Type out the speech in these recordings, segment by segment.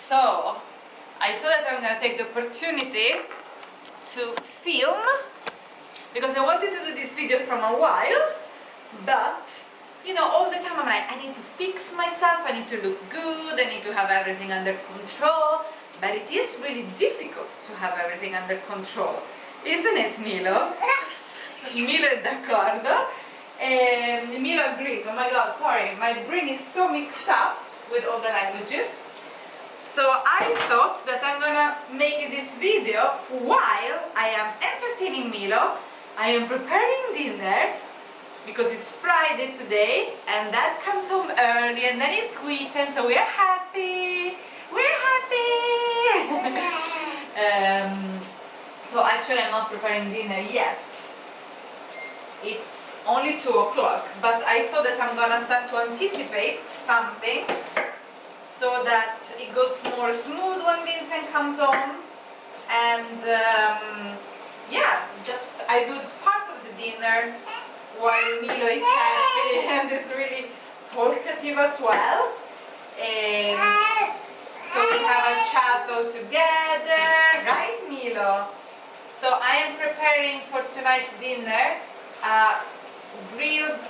So, I thought that I'm gonna take the opportunity to film because I wanted to do this video from a while, but you know, all the time I'm like, I need to fix myself, I need to look good, I need to have everything under control, but it is really difficult to have everything under control, isn't it, Milo? Milo è d'accordo, and Milo agrees. Oh my god, sorry, my brain is so mixed up with all the languages. So I thought that I'm gonna make this video while I am entertaining Milo. I am preparing dinner because it's Friday today and Dad comes home early and then it's weekend, so we're happy! We're happy! So actually I'm not preparing dinner yet. It's only 2 o'clock, but I thought that I'm gonna start to anticipate something so that it goes more smooth when Vincent comes home, and yeah, just I do part of the dinner while Milo is happy and is really talkative as well. So we have a chat all together, right, Milo? So I am preparing for tonight's dinner grilled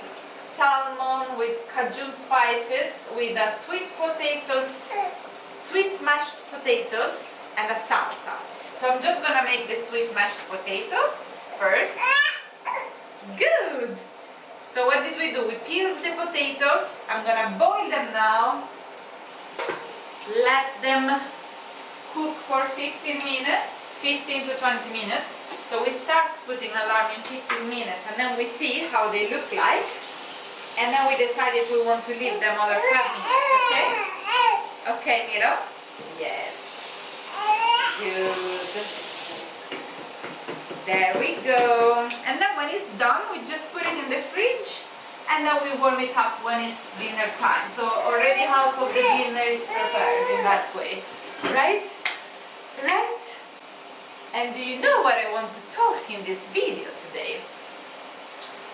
salmon with Cajun spices with sweet potatoes, sweet mashed potatoes and a salsa. So I'm just gonna make the sweet mashed potato first. Good! So what did we do? We peeled the potatoes. I'm gonna boil them now. Let them cook for 15 minutes, 15 to 20 minutes. So we start putting alarm in 15 minutes and then we see how they look like. And then we decide if we want to leave them another 5 minutes, okay? Okay, Miro? Yes. Good. There we go. And then when it's done, we just put it in the fridge and then we warm it up when it's dinner time. So already half of the dinner is prepared in that way. Right? Right? And do you know what I want to talk in this video today?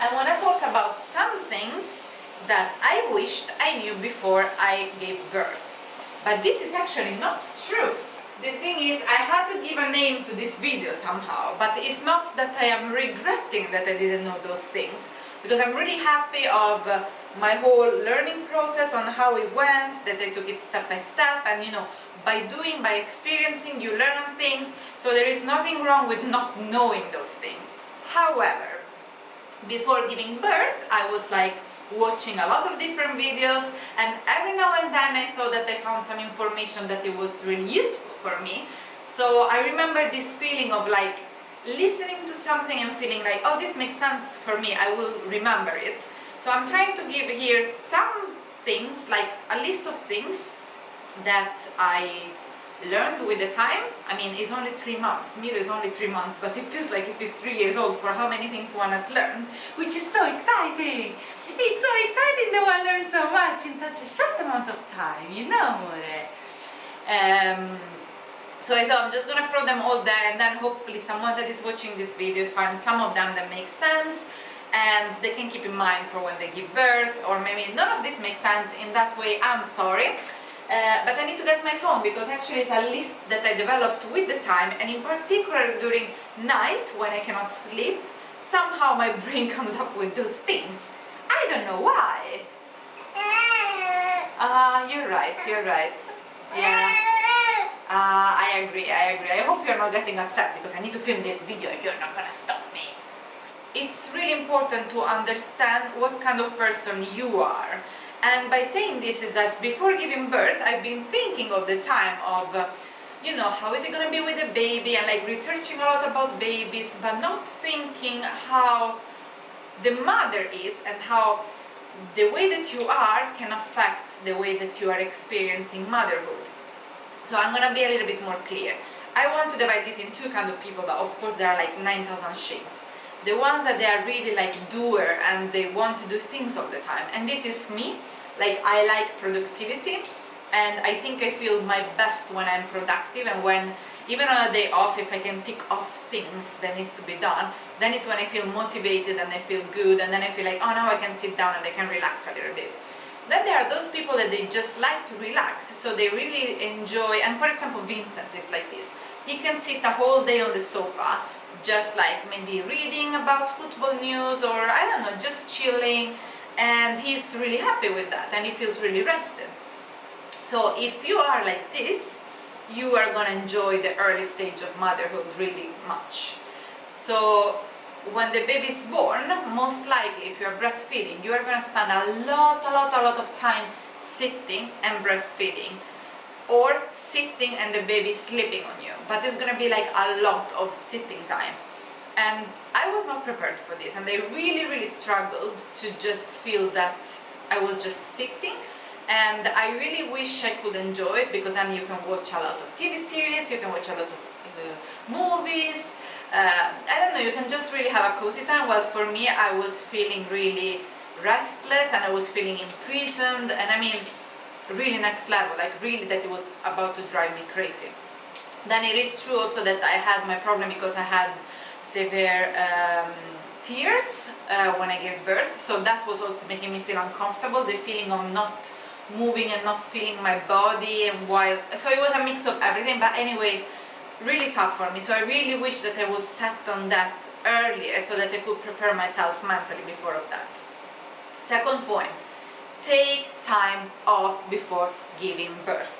I want to talk about some things that I wished I knew before I gave birth. But this is actually not true. The thing is, I had to give a name to this video somehow, but it's not that I am regretting that I didn't know those things, because I'm really happy of my whole learning process on how it went, that I took it step by step, and you know, by experiencing, you learn things, so there is nothing wrong with not knowing those things. However, before giving birth, I was like watching a lot of different videos, and every now and then I thought that I found some information that it was really useful for me. So I remember this feeling of like listening to something and feeling like, oh, this makes sense for me, I will remember it. So I'm trying to give here some things, like a list of things that I learned with the time. I mean, it's only 3 months, Milo is only 3 months, but it feels like if he's 3 years old for how many things one has learned, which is so exciting! It's so exciting that one learns so much in such a short amount of time, you know, amore? So I thought I'm just gonna throw them all there, and then hopefully someone that is watching this video finds some of them that make sense and they can keep in mind for when they give birth, or maybe none of this makes sense. In that way, I'm sorry. But I need to get my phone, because actually it's a list that I developed with the time, and in particular during night when I cannot sleep, somehow my brain comes up with those things. I don't know why. You're right, yeah. I agree. I hope you're not getting upset because I need to film this video and you're not gonna stop me. It's really important to understand what kind of person you are. And by saying this is that before giving birth, I've been thinking all the time of, you know, how is it going to be with a baby, and like researching a lot about babies, but not thinking how the mother is and how the way that you are can affect the way that you are experiencing motherhood. So I'm going to be a little bit more clear. I want to divide this in two kinds of people, but of course there are like 9,000 shades. The ones that they are really like doer and they want to do things all the time, and this is me. Like, I like productivity, and I think I feel my best when I'm productive, and when, even on a day off, if I can tick off things that needs to be done, then it's when I feel motivated and I feel good, and then I feel like, oh, now I can sit down and I can relax a little bit. Then there are those people that they just like to relax, so they really enjoy, and for example Vincent is like this. He can sit a whole day on the sofa, just like maybe reading about football news, or I don't know, just chilling, and he's really happy with that and he feels really rested. So if you are like this, you are gonna enjoy the early stage of motherhood really much. So when the baby is born, most likely if you're breastfeeding, you are gonna spend a lot of time sitting and breastfeeding, or sitting and the baby sleeping on you, but it's gonna be like a lot of sitting time. And I was not prepared for this, and I really struggled to just feel that I was just sitting. And I really wish I could enjoy it, because then you can watch a lot of TV series, you can watch a lot of movies, I don't know, you can just really have a cozy time. Well, for me, I was feeling really restless and I was feeling imprisoned, and I mean really next level, like really that it was about to drive me crazy. Then it is true also that I had my problem because I had severe tears when I gave birth, so that was also making me feel uncomfortable, the feeling of not moving and not feeling my body, and while, so it was a mix of everything. But anyway, really tough for me, so I really wish that I was set on that earlier so that I could prepare myself mentally before of that. Second point, take time off before giving birth.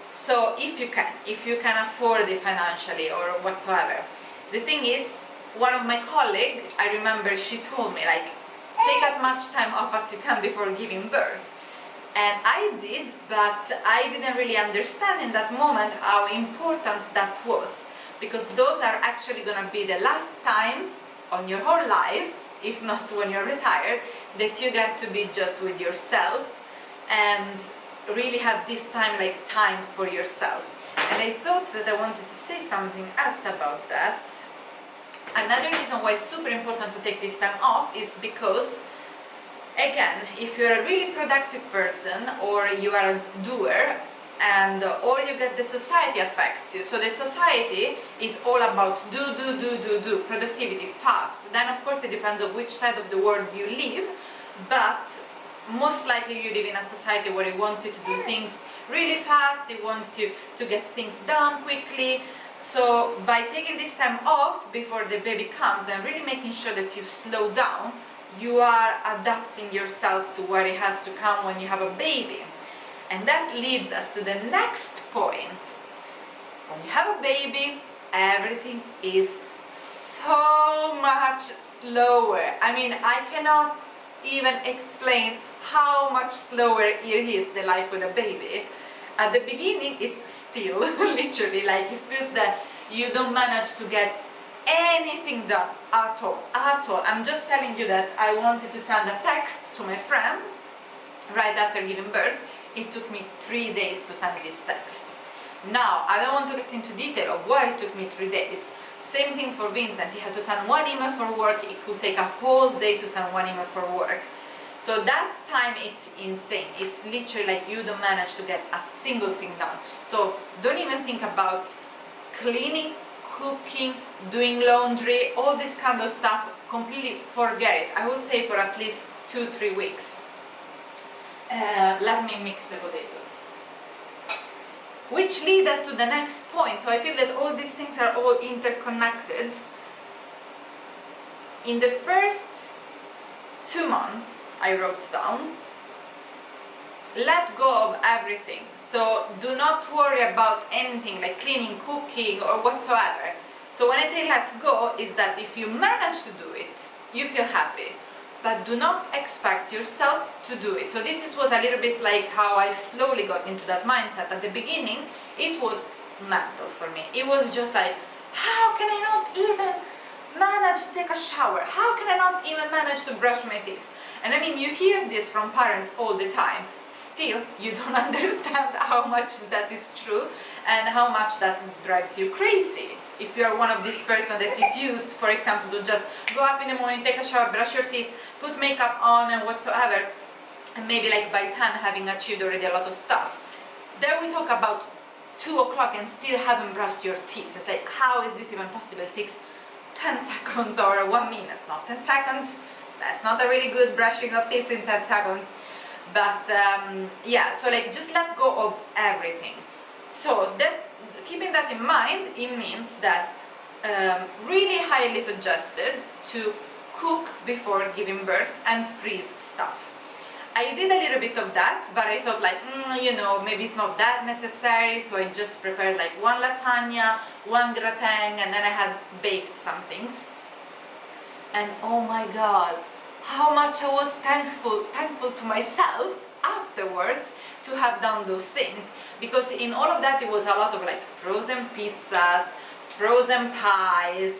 So if you can afford it financially or whatsoever. The thing is, one of my colleagues, I remember she told me, like, take as much time off as you can before giving birth. And I did, but I didn't really understand in that moment how important that was, because those are actually gonna be the last times on your whole life, if not when you're retired, that you get to be just with yourself and really have this time, like time for yourself. And I thought that I wanted to say something else about that. Another reason why it's super important to take this time off is because, again, if you're a really productive person, or you are a doer, and or you get the society affects you. So the society is all about do, productivity, fast. Then of course it depends on which side of the world you live, but most likely you live in a society where it wants you to do things really fast, it wants you to get things done quickly. So by taking this time off before the baby comes and really making sure that you slow down, you are adapting yourself to where it has to come when you have a baby. And that leads us to the next point. When you have a baby, everything is so much slower. I mean, I cannot even explain how much slower it is, the life with a baby. At the beginning, it's still literally like it feels that you don't manage to get anything done at all. I'm just telling you that I wanted to send a text to my friend right after giving birth. It took me 3 days to send this text. Now, I don't want to get into detail of why it took me 3 days. Same thing for Vincent. He had to send one email for work. It could take a whole day to send one email for work. So that time, it's insane. It's literally like you don't manage to get a single thing done. So don't even think about cleaning, cooking, doing laundry, all this kind of stuff. Completely forget it. I would say for at least 2-3 weeks. Let me mix the potatoes. Which leads us to the next point. So I feel that all these things are all interconnected. In the first 2 months, I wrote down, let go of everything. So do not worry about anything like cleaning, cooking, or whatsoever. So when I say let go, is that if you manage to do it, you feel happy. But do not expect yourself to do it. So this was a little bit like how I slowly got into that mindset. At the beginning, it was mental for me. It was just like, how can I not even manage to take a shower? How can I not even manage to brush my teeth? And I mean, you hear this from parents all the time. Still, you don't understand how much that is true and how much that drives you crazy. If you are one of these person that is used, for example, to just go up in the morning, take a shower, brush your teeth, put makeup on and whatsoever, and maybe like by 10 having achieved already a lot of stuff. There we talk about 2 o'clock and still haven't brushed your teeth. It's like, how is this even possible? It takes 10 seconds or 1 minute, not 10 seconds. That's not a really good brushing of teeth in 10 seconds. But yeah, so like just let go of everything. So that, keeping that in mind, it means that really highly suggested to cook before giving birth and freeze stuff. I did a little bit of that, but I thought like, you know, maybe it's not that necessary, so I just prepared like one lasagna, one gratin, and then I had baked some things. And oh my god, how much I was thankful to myself afterwards to have done those things, because in all of that it was a lot of like frozen pizzas, frozen pies,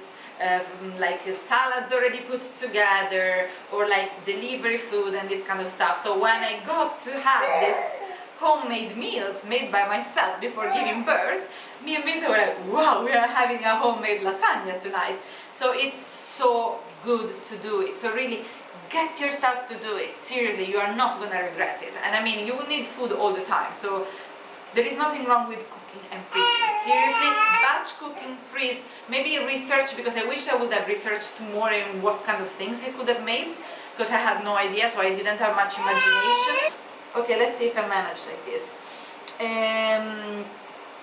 like salads already put together, or like delivery food and this kind of stuff. So when I got to have this homemade meals made by myself before giving birth, me and Vince were like, wow, we are having a homemade lasagna tonight. So it's so good to do it. So really get yourself to do it. Seriously, you are not gonna regret it. And I mean, you will need food all the time, so there is nothing wrong with cooking and freezing. Seriously, batch cooking, freeze, maybe research, because I wish I would have researched more in what kind of things I could have made, because I had no idea, so I didn't have much imagination. Okay, let's see if I manage like this.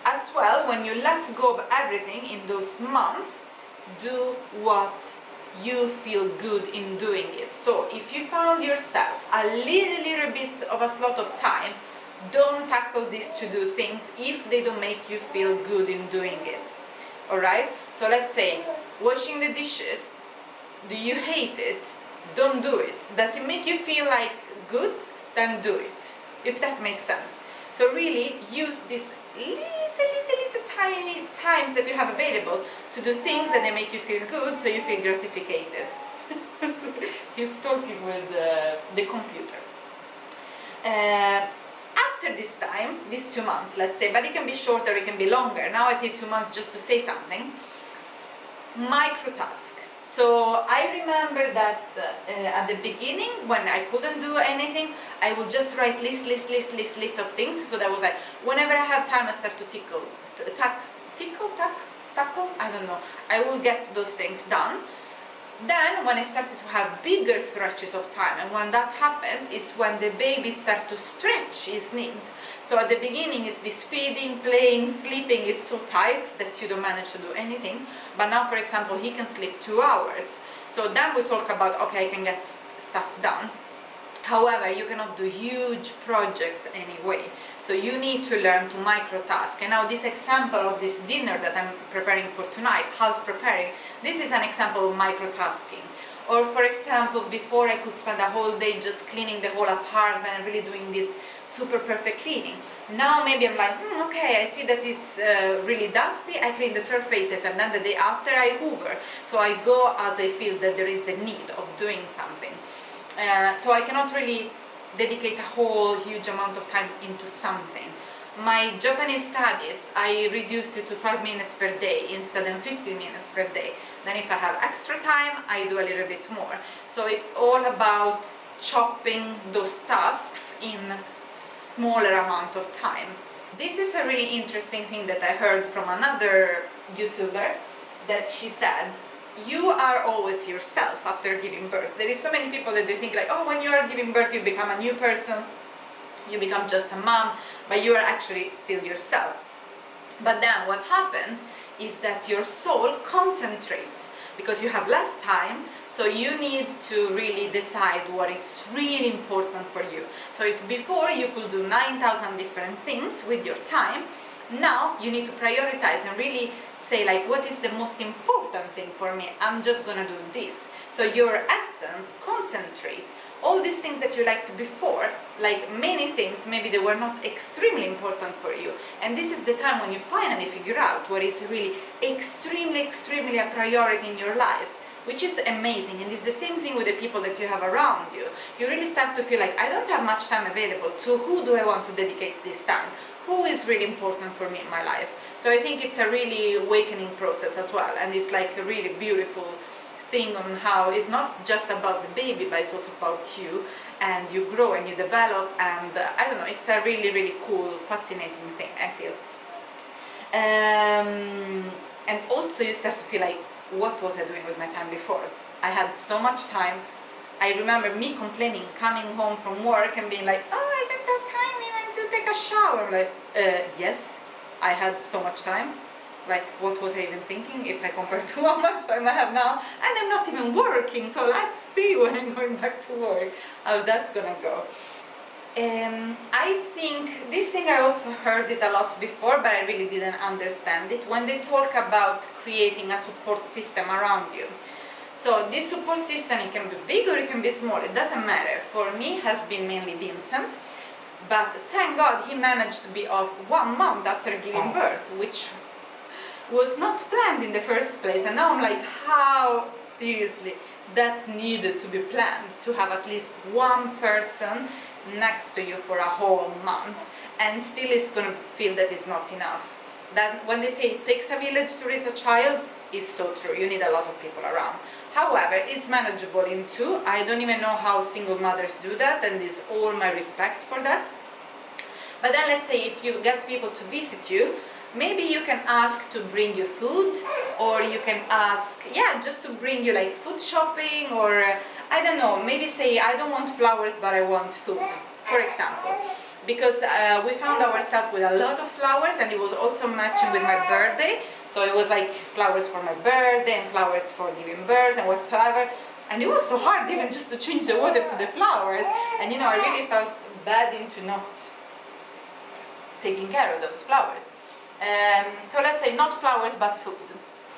As well, when you let go of everything in those months, do what you feel good in doing it. So if you found yourself a little bit of a slot of time, don't tackle these to-do things if they don't make you feel good in doing it. Alright? So let's say, washing the dishes, do you hate it? Don't do it. Does it make you feel like good? Then do it. If that makes sense. So really use these little tiny times that you have available to do things that they make you feel good, so you feel gratificated. He's talking with the computer. After this time, these 2 months, let's say, but it can be shorter, it can be longer. Now I say 2 months just to say something. Micro task. So I remember that at the beginning, when I couldn't do anything, I would just write list of things. So that was like, whenever I have time, I start to tackle, I don't know, I will get those things done. Then when I started to have bigger stretches of time, and when that happens is when the baby starts to stretch his needs. So at the beginning it's this feeding, playing, sleeping is so tight that you don't manage to do anything. But now, for example, he can sleep 2 hours. So then we talk about, okay, I can get stuff done. However, you cannot do huge projects anyway. So you need to learn to microtask. And now this example of this dinner that I'm preparing for tonight, half preparing, this is an example of microtasking. Or for example, before I could spend a whole day just cleaning the whole apartment and really doing this super perfect cleaning. Now maybe I'm like, okay, I see that it's really dusty, I clean the surfaces, and then the day after I hoover. So I go as I feel that there is the need of doing something. So I cannot really dedicate a whole huge amount of time into something. My Japanese studies, I reduced it to 5 minutes per day instead of 15 minutes per day. Then if I have extra time, I do a little bit more. So it's all about chopping those tasks in smaller amount of time. This is a really interesting thing that I heard from another YouTuber, that she said, you are always yourself after giving birth. There is so many people that they think like, oh, when you are giving birth you become a new person, you become just a mom, but you are actually still yourself. But then what happens is that your soul concentrates because you have less time, so you need to really decide what is really important for you. So if before you could do 9,000 different things with your time, now you need to prioritize and really say like, what is the most important thing for me? I'm just gonna do this. So your essence, concentrate. All these things that you liked before, like many things, maybe they were not extremely important for you. And this is the time when you finally figure out what is really extremely a priority in your life, which is amazing. And it's the same thing with the people that you have around you. You really start to feel like, I don't have much time available, to who do I want to dedicate this time? Who is really important for me in my life? So I think it's a really awakening process as well, and it's like a really beautiful thing on how it's not just about the baby, but it's also about you, and you grow and you develop, and I don't know, it's a really cool, fascinating thing, I feel. And also you start to feel like, what was I doing with my time before? I had so much time, I remember me complaining, coming home from work and being like, oh, I don't have time even to take a shower. Like, yes, I had so much time. Like, what was I even thinking if I compare to how much time I have now? And I'm not even working, so let's see when I'm going back to work how that's gonna go. I think this thing, I also heard it a lot before, but I really didn't understand it, when they talk about creating a support system around you. So this support system, it can be big or it can be small, it doesn't matter. For me, has been mainly Vincent, but thank God he managed to be off 1 month after giving birth, which was not planned in the first place. And now I'm like, how seriously that needed to be planned, to have at least one person next to you for a whole month, and still is going to feel that it's not enough. That when they say it takes a village to raise a child, is so true. You need a lot of people around. However, it's manageable in 2. I don't even know how single mothers do that, and there's all my respect for that. But then let's say if you get people to visit you, maybe you can ask to bring you food, or you can ask, yeah, just to bring you like food shopping, or I don't know, maybe say I don't want flowers but I want food, for example. Because we found ourselves with a lot of flowers, and it was also matching with my birthday. So it was like flowers for my birthday and flowers for giving birth and whatsoever. And it was so hard even just to change the water to the flowers. And you know, I really felt bad into not taking care of those flowers. So let's say not flowers but food.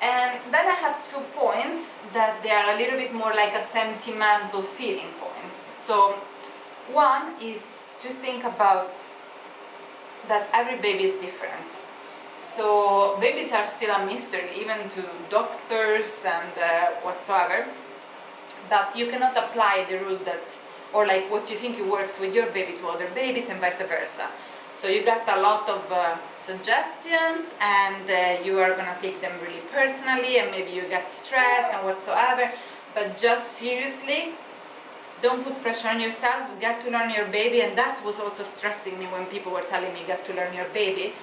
And then I have 2 points that they are a little bit more like a sentimental feeling points. So one is to think about that every baby is different. So babies are still a mystery, even to doctors and whatsoever. But you cannot apply the rule that, or like what you think works with your baby to other babies and vice versa. So you got a lot of suggestions, and you are gonna take them really personally, and maybe you get stressed and whatsoever. But just seriously, don't put pressure on yourself. You get to learn your baby, and that was also stressing me when people were telling me you get to learn your baby.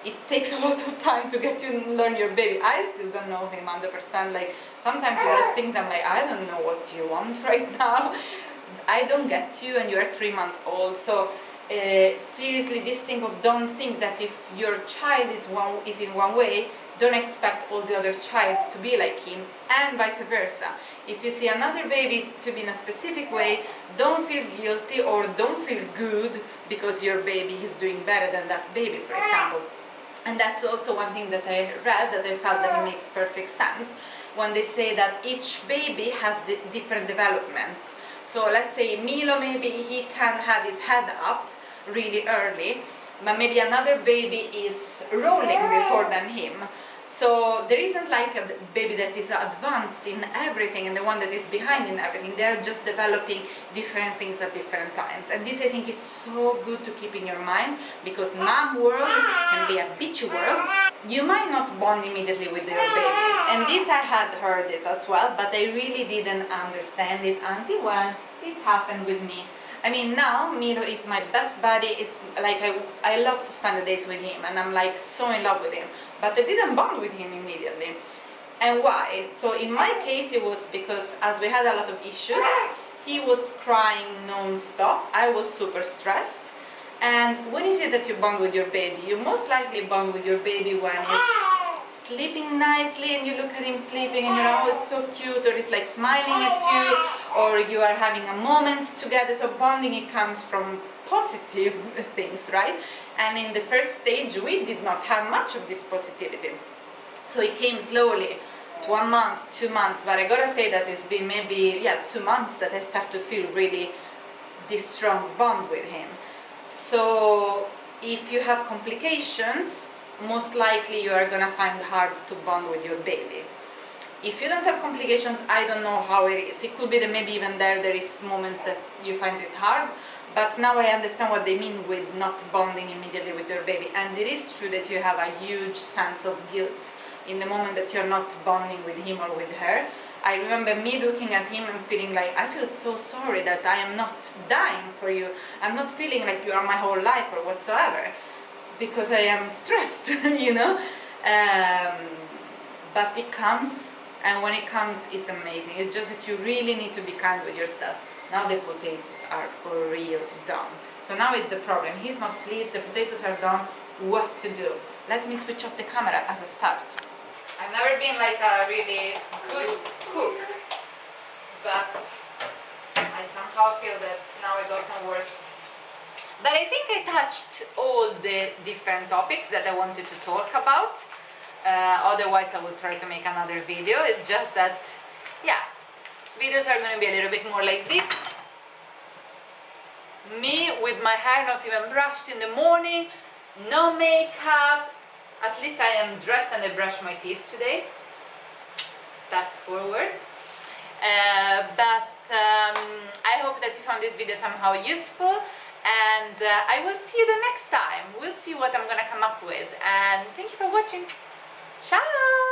It takes a lot of time to get to learn your baby. I still don't know him 100%. Like sometimes there's things I'm like, I don't know what you want right now. I don't get you, and you're 3 months old. So seriously, this thing of don't think that if your child is in one way, don't expect all the other child to be like him, and vice versa. If you see another baby to be in a specific way, don't feel guilty or don't feel good because your baby is doing better than that baby, for example. And that's also one thing that I read that I felt that it makes perfect sense, when they say that each baby has different developments. So let's say Milo, maybe he can have his head up really early, but maybe another baby is rolling before than him. So there isn't like a baby that is advanced in everything and the one that is behind in everything. They're just developing different things at different times. And this, I think, it's so good to keep in your mind, because mom world can be a bitchy world. You might not bond immediately with your baby. And this, I had heard it as well, but I really didn't understand it until when it happened with me. I mean, now Milo is my best buddy. It's like I love to spend the days with him, and I'm like so in love with him. But I didn't bond with him immediately. And why? So in my case, it was because as we had a lot of issues, he was crying non-stop. I was super stressed. And when is it that you bond with your baby? You most likely bond with your baby when he's sleeping nicely and you look at him sleeping and you're always so cute, or he's like smiling at you, or you are having a moment together. So bonding, it comes from positive things, right? And in the first stage we did not have much of this positivity, so it came slowly, 1 month, 2 months, but I gotta say that it's been maybe 2 months that I start to feel really this strong bond with him. So if you have complications, most likely you are gonna find it hard to bond with your baby. If you don't have complications, I don't know how it is. It could be that maybe even there is moments that you find it hard, but now I understand what they mean with not bonding immediately with your baby. And it is true that you have a huge sense of guilt in the moment that you're not bonding with him or with her. I remember me looking at him and feeling like, I feel so sorry that I am not dying for you. I'm not feeling like you are my whole life or whatsoever, because I am stressed, you know. But it comes and when it comes, it's amazing. It's just that you really need to be kind with yourself. Now the potatoes are for real done. So now is the problem. He's not pleased, the potatoes are done. What to do? Let me switch off the camera as a start. I've never been like a really good cook, but I somehow feel that now I gotten worse. But I think I touched all the different topics that I wanted to talk about. Otherwise I will try to make another video. It's just that, yeah, videos are going to be a little bit more like this. Me with my hair not even brushed in the morning, no makeup. At least I am dressed and I brushed my teeth today. Steps forward. I hope that you found this video somehow useful, and I will see you the next time. We'll see what I'm gonna come up with, and thank you for watching. Ciao!